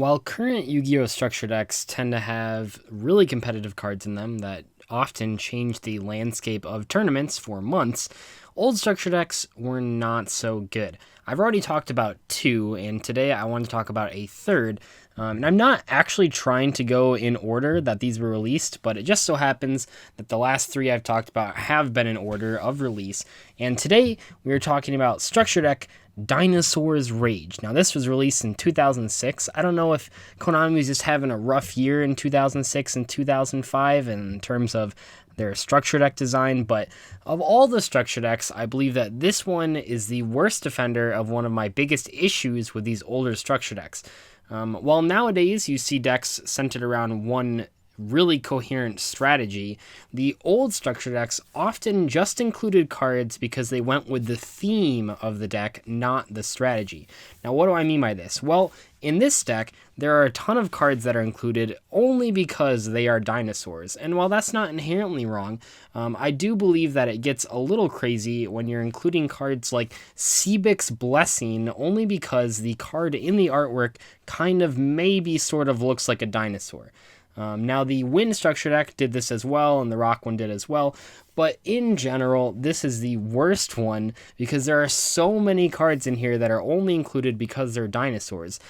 While current Yu-Gi-Oh! Structure decks tend to have really competitive cards in them that often change the landscape of tournaments for months, old structure decks were not so good. I've already talked about two, and today I want to talk about a third. And I'm not actually trying to go in order that these were released, but it just so happens that the last three I've talked about have been in order of release. And today we are talking about structure deck Dinosaur's Rage. Now, this was released in 2006. I don't know if Konami was just having a rough year in 2006 and 2005 in terms of their structure deck design, but of all the structure decks, I believe that this one is the worst defender of one of my biggest issues with these older structure decks. While nowadays you see decks centered around one really coherent strategy, the old structure decks often just included cards because they went with the theme of the deck, not the strategy. Now, what do I mean by this? Well, in this deck, there are a ton of cards that are included only because they are dinosaurs. And while that's not inherently wrong, I do believe that it gets a little crazy when you're including cards like Seismic's Blessing only because the card in the artwork kind of maybe sort of looks like a dinosaur. Now, the Wind structure deck did this as well, and the Rock one did as well, but in general, this is the worst one because there are so many cards in here that are only included because they're dinosaurs.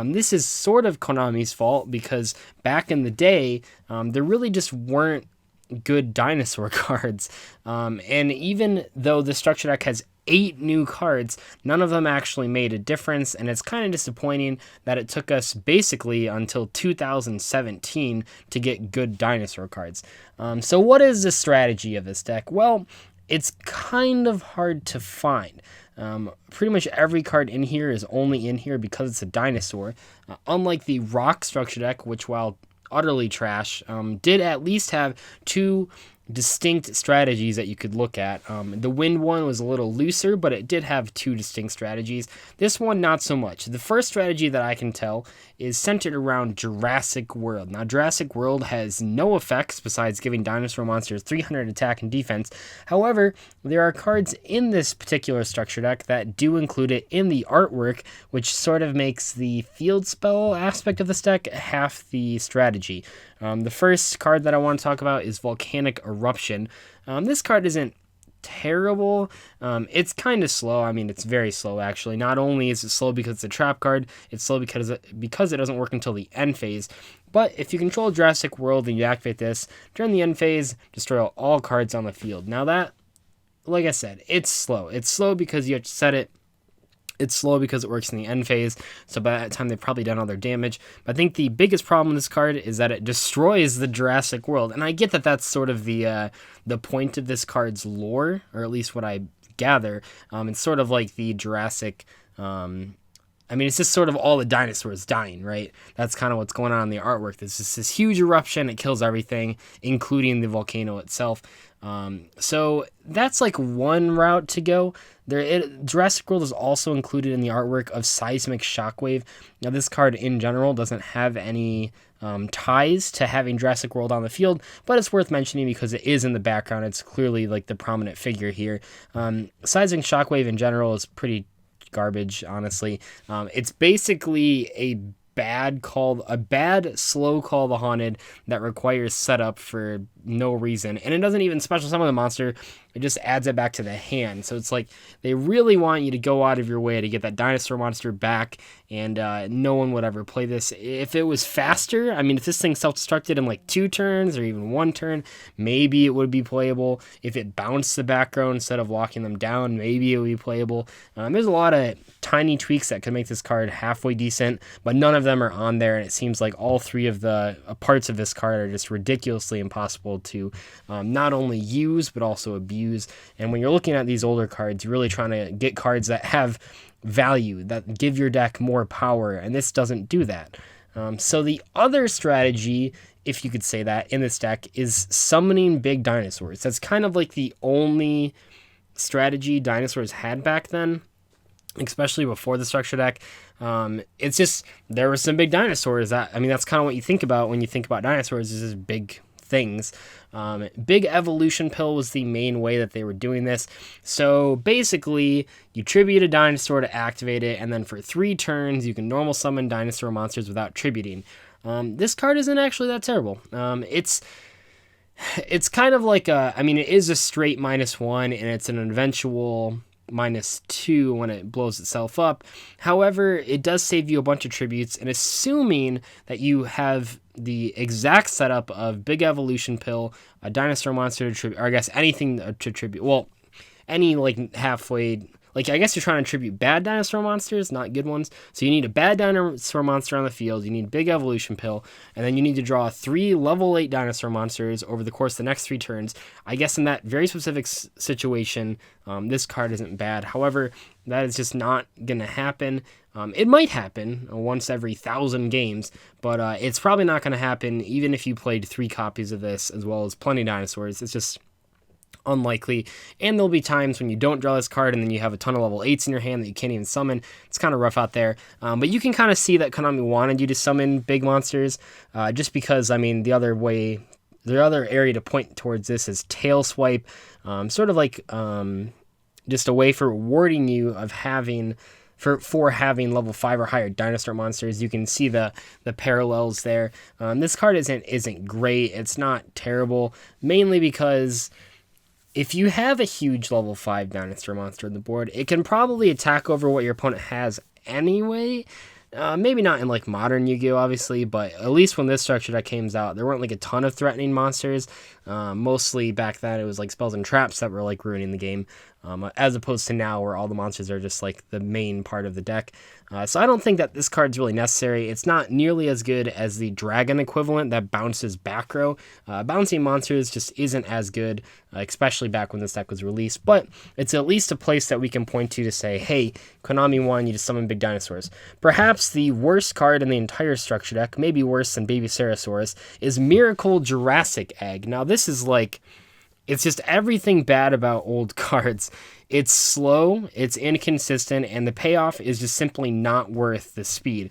This is sort of Konami's fault because back in the day, there really just weren't good dinosaur cards, and even though the structure deck has 8 new cards, none of them actually made a difference, and it's kind of disappointing that it took us basically until 2017 to get good dinosaur cards. So what is the strategy of this deck? Well, it's kind of hard to find. Pretty much every card in here is only in here because it's a dinosaur. Unlike the Rock structure deck, which while utterly trash, did at least have 2 distinct strategies that you could look at. The Wind one was a little looser, but it did have 2 distinct strategies. This one, not so much. The first strategy that I can tell is centered around Jurassic World. Now, Jurassic World has no effects besides giving dinosaur monsters 300 attack and defense. However, there are cards in this particular structure deck that do include it in the artwork, which sort of makes the field spell aspect of this deck half the strategy. The first card that I want to talk about is Volcanic Eruption. This card isn't terrible. It's kind of slow. I mean, it's very slow, actually. Not only is it slow because it's a trap card, it's slow because it doesn't work until the end phase. But if you control Jurassic World and you activate this, during the end phase, destroy all cards on the field. Now that, like I said, it's slow. It's slow because you have to set it. It's slow because it works in the end phase, so by that time they've probably done all their damage. But I think the biggest problem with this card is that it destroys the Jurassic World, and I get that that's sort of the point of this card's lore, or at least what I gather. It's sort of like the Jurassic. It's just sort of all the dinosaurs dying, right? That's kind of what's going on in the artwork. There's just this huge eruption. It kills everything, including the volcano itself. So that's like one route to go. Jurassic World is also included in the artwork of Seismic Shockwave. Now, this card in general doesn't have any ties to having Jurassic World on the field, but it's worth mentioning because it is in the background. It's clearly like the prominent figure here. Seismic Shockwave in general is pretty garbage, honestly. It's basically a bad slow call the haunted that requires setup for no reason, and it doesn't even special summon the monster. It just adds it back to the hand. So it's like they really want you to go out of your way to get that dinosaur monster back, and no one would ever play this. If it was faster, I mean, if this thing self-destructed in like 2 turns or even 1 turn, maybe it would be playable. If it bounced the back row instead of locking them down, maybe it would be playable. There's a lot of tiny tweaks that could make this card halfway decent, but none of them are on there, and it seems like all 3 of the parts of this card are just ridiculously impossible to not only use but also abuse. And when you're looking at these older cards, you're really trying to get cards that have value, that give your deck more power, and this doesn't do that. So the other strategy, if you could say that, in this deck is summoning big dinosaurs. That's kind of like the only strategy dinosaurs had back then, especially before the structure deck. It's just, there were some big dinosaurs. That's kind of what you think about when you think about dinosaurs, is this big things. Big Evolution Pill was the main way that they were doing this. So basically, you tribute a dinosaur to activate it, and then for 3 turns, you can normal summon dinosaur monsters without tributing. This card isn't actually that terrible. It's kind of like it is a straight -1, and it's an eventual -2 when it blows itself up. However, it does save you a bunch of tributes, and assuming that you have the exact setup of Big Evolution Pill, a dinosaur monster to tribute, or I guess anything to tribute, well, any like halfway, like I guess you're trying to tribute bad dinosaur monsters, not good ones. So you need a bad dinosaur monster on the field, you need Big Evolution Pill, and then you need to draw 3 level 8 dinosaur monsters over the course of the next 3 turns. I guess in that very specific situation, this card isn't bad. However, that is just not going to happen. It might happen once every 1,000 games, but it's probably not going to happen even if you played 3 copies of this as well as plenty of dinosaurs. It's just unlikely, and there'll be times when you don't draw this card and then you have a ton of level 8s in your hand that you can't even summon. It's kind of rough out there, but you can kind of see that Konami wanted you to summon big monsters, just because, the other area to point towards this is Tail Swipe, sort of like just a way for rewarding you of having level 5 or higher dinosaur monsters. You can see the parallels there. This card isn't great. It's not terrible, mainly because if you have a huge level 5 dinosaur monster on the board, it can probably attack over what your opponent has anyway. Maybe not in like modern Yu-Gi-Oh, obviously, but at least when this structure deck came out, there weren't like a ton of threatening monsters. Mostly back then, it was like spells and traps that were like ruining the game, as opposed to now where all the monsters are just like the main part of the deck. So I don't think that this card's really necessary. It's not nearly as good as the dragon equivalent that bounces back row. Bouncing monsters just isn't as good, especially back when this deck was released, but it's at least a place that we can point to say, hey, Konami wanted you to summon big dinosaurs. Perhaps the worst card in the entire structure deck, maybe worse than Baby Ceratosaurus, is Miracle Jurassic Egg. Now this is like, it's just everything bad about old cards. It's slow, it's inconsistent, and the payoff is just simply not worth the speed.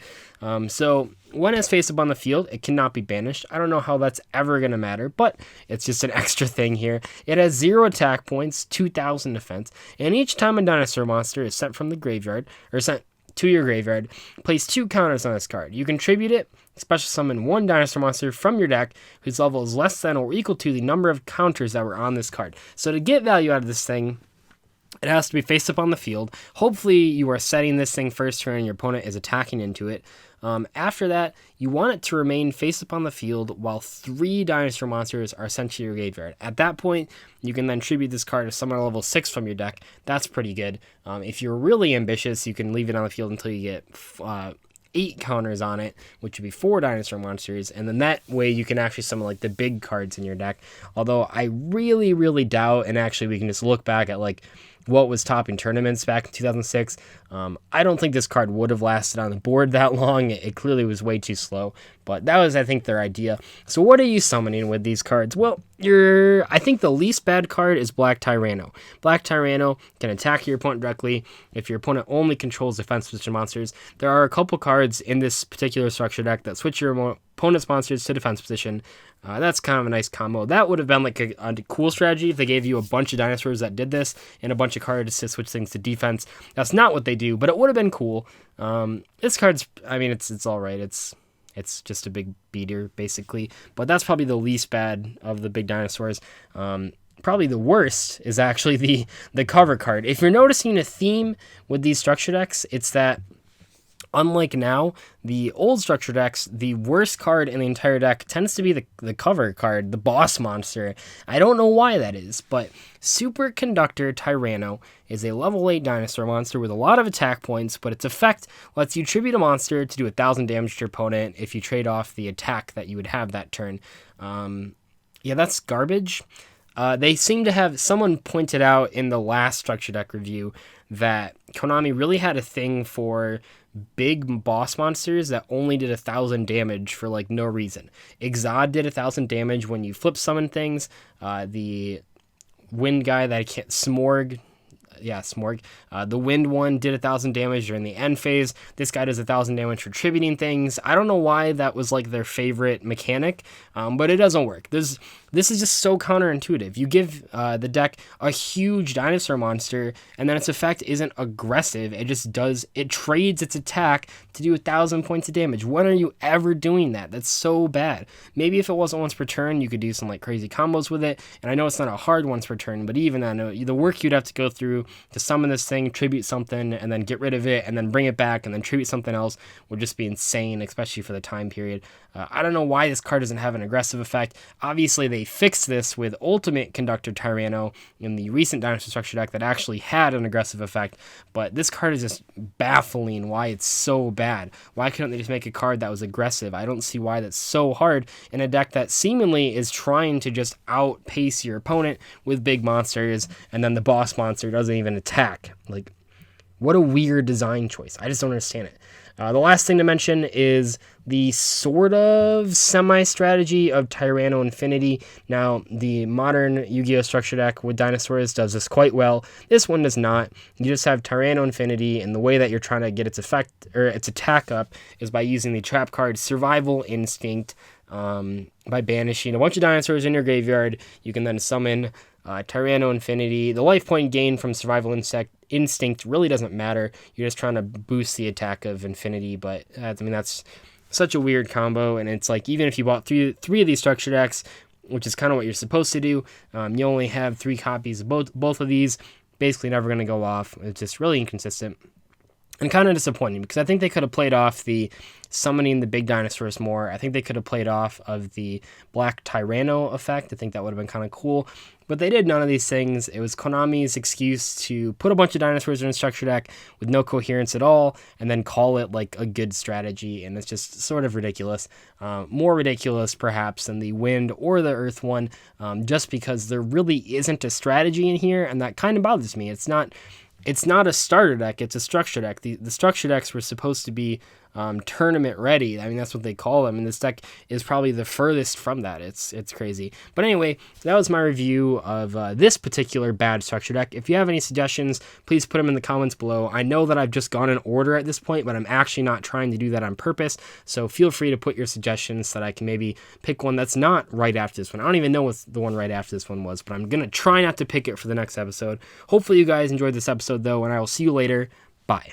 So when it's face up on the field, it cannot be banished. I don't know how that's ever going to matter, but it's just an extra thing here. It has 0 attack points, 2,000 defense, and each time a dinosaur monster is sent from the graveyard, or sent to your graveyard, place 2 counters on this card. You can tribute it, special summon 1 dinosaur monster from your deck whose level is less than or equal to the number of counters that were on this card. So to get value out of this thing, it has to be face up on the field. Hopefully you are setting this thing first turn and your opponent is attacking into it. After that, you want it to remain face up on the field while 3 dinosaur monsters are sent to your graveyard. At that point, you can then tribute this card to summon a level 6 from your deck. That's pretty good. If you're really ambitious, you can leave it on the field until you get 8 counters on it, which would be 4 dinosaur monsters, and then that way you can actually summon like the big cards in your deck. Although I really, really doubt, and actually we can just look back at like what was topping tournaments back in 2006. I don't think this card would have lasted on the board that long. It clearly was way too slow, but that was, I think, their idea. So what are you summoning with these cards? Well, I think the least bad card is Black Tyranno. Black Tyranno can attack your opponent directly if your opponent only controls defense position monsters. There are a couple cards in this particular structure deck that switch your opponent's monsters to defense position. That's kind of a nice combo. That would have been like a cool strategy if they gave you a bunch of dinosaurs that did this and a bunch of cards to switch things to defense. That's not what they do, but it would have been cool. This card's, it's all right. It's just a big beater, basically. But that's probably the least bad of the big dinosaurs. Probably the worst is actually the cover card. If you're noticing a theme with these structure decks, it's that unlike now, the old structure decks, the worst card in the entire deck tends to be the cover card, the boss monster. I don't know why that is, but Super Conductor Tyranno is a level 8 dinosaur monster with a lot of attack points, but its effect lets you tribute a monster to do 1,000 damage to your opponent if you trade off the attack that you would have that turn. Yeah, that's garbage. They seem to have, someone pointed out in the last structure deck review that Konami really had a thing for big boss monsters that only did 1,000 damage for like no reason. Exod did 1,000 damage when you flip summon things. The wind guy that I can't, Smorg, Smorg. The wind one did 1,000 damage during the end phase. This guy does 1,000 damage for tributing things. I don't know why that was like their favorite mechanic, but it doesn't work. This is just so counterintuitive. You give the deck a huge dinosaur monster, and then its effect isn't aggressive. It trades its attack to do 1,000 points of damage. When are you ever doing that? That's so bad. Maybe if it wasn't once per turn, you could do some like crazy combos with it. And I know it's not a hard once per turn, but even then, the work you'd have to go through to summon this thing, tribute something, and then get rid of it, and then bring it back, and then tribute something else would just be insane, especially for the time period. I don't know why this card doesn't have an aggressive effect. Obviously, they fixed this with Ultimate Conductor Tyranno in the recent Dinosaur Structure deck that actually had an aggressive effect, but this card is just baffling why it's so bad. Why couldn't they just make a card that was aggressive? I don't see why that's so hard in a deck that seemingly is trying to just outpace your opponent with big monsters, and then the boss monster doesn't even attack. Like, what a weird design choice. I just don't understand it. The last thing to mention is the sort of semi-strategy of Tyranno Infinity. Now, the modern Yu-Gi-Oh! Structure deck with dinosaurs does this quite well. This one does not. You just have Tyranno Infinity, and the way that you're trying to get its effect or its attack up is by using the trap card Survival Instinct. By banishing a bunch of dinosaurs in your graveyard, you can then summon Tyranno Infinity. The life point gain from Survival Instinct really doesn't matter. You're just trying to boost the attack of Infinity, but that's such a weird combo, and it's like, even if you bought three of these structure decks, which is kind of what you're supposed to do, you only have 3 copies of both of these, basically never going to go off. It's just really inconsistent. And kind of disappointing, because I think they could have played off the summoning the big dinosaurs more. I think they could have played off of the Black Tyranno effect. I think that would have been kind of cool. But they did none of these things. It was Konami's excuse to put a bunch of dinosaurs in a structure deck with no coherence at all, and then call it like a good strategy. And it's just sort of ridiculous. More ridiculous, perhaps, than the wind or the earth one, just because there really isn't a strategy in here, and that kind of bothers me. It's not a starter deck, it's a structure deck. The structure decks were supposed to be tournament ready. I mean, that's what they call them, and this deck is probably the furthest from that. It's crazy. But anyway, that was my review of this particular bad structure deck. If you have any suggestions, please put them in the comments below. I know that I've just gone in order at this point, but I'm actually not trying to do that on purpose, so feel free to put your suggestions so that I can maybe pick one that's not right after this one. I don't even know what the one right after this one was, but I'm going to try not to pick it for the next episode. Hopefully you guys enjoyed this episode, though, and I will see you later. Bye.